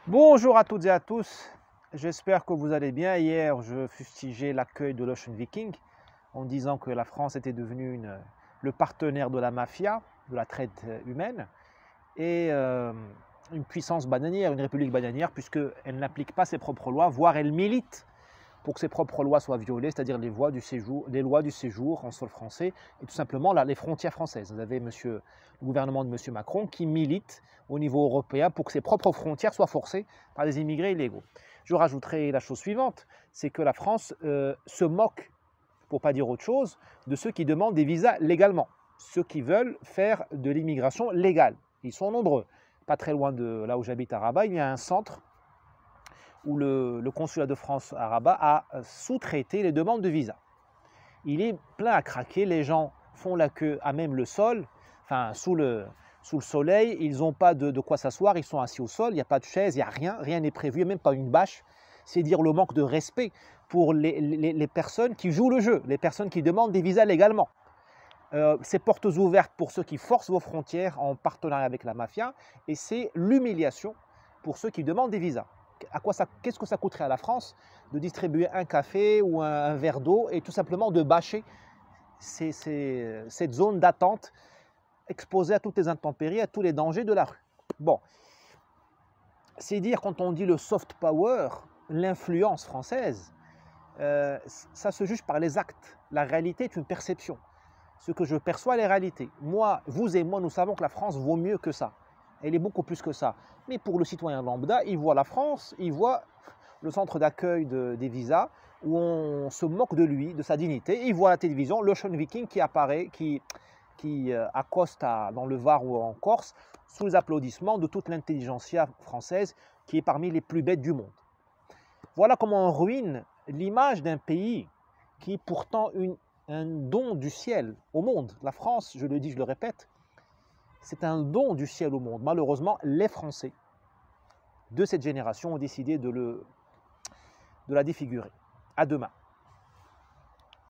Bonjour à toutes et à tous, j'espère que vous allez bien. Hier, je fustigeais l'accueil de l'Ocean Viking en disant que la France était devenue le partenaire de la mafia, de la traite humaine, et une puissance bananière, une république bananière, puisqu'elle n'applique pas ses propres lois, voire elle milite pour que ses propres lois soient violées, c'est-à-dire les lois du séjour en sol français et tout simplement les frontières françaises. Vous avez le gouvernement de M. Macron qui milite au niveau européen pour que ses propres frontières soient forcées par des immigrés illégaux. Je rajouterai la chose suivante, c'est que la France se moque, pour ne pas dire autre chose, de ceux qui demandent des visas légalement, ceux qui veulent faire de l'immigration légale. Ils sont nombreux. Pas très loin de là où j'habite à Rabat, il y a un centre où le consulat de France à Rabat a sous-traité les demandes de visa. Il est plein à craquer, les gens font la queue à même le sol, enfin sous le soleil, ils n'ont pas de quoi s'asseoir, ils sont assis au sol, il n'y a pas de chaise, il n'y a rien, rien n'est prévu, il n'y a même pas une bâche. C'est dire le manque de respect pour les personnes qui jouent le jeu, les personnes qui demandent des visas légalement. C'est portes ouvertes pour ceux qui forcent vos frontières en partenariat avec la mafia, et c'est l'humiliation pour ceux qui demandent des visas. Qu'est-ce que ça coûterait à la France de distribuer un café ou un verre d'eau et tout simplement de bâcher cette zone d'attente exposée à toutes les intempéries, à tous les dangers de la rue. Bon, c'est dire quand on dit le soft power, l'influence française, ça se juge par les actes. La réalité est une perception. Ce que je perçois, les réalités. Moi, vous et moi, nous savons que la France vaut mieux que ça. Elle est beaucoup plus que ça. Mais pour le citoyen lambda, il voit la France, il voit le centre d'accueil des visas, où on se moque de lui, de sa dignité. Il voit à la télévision l'Ocean Viking qui apparaît, qui accoste dans le Var ou en Corse, sous les applaudissements de toute l'intelligentsia française, qui est parmi les plus bêtes du monde. Voilà comment on ruine l'image d'un pays qui est pourtant un don du ciel au monde. La France, je le dis, je le répète, c'est un don du ciel au monde. Malheureusement, les Français de cette génération ont décidé de la défigurer. À demain.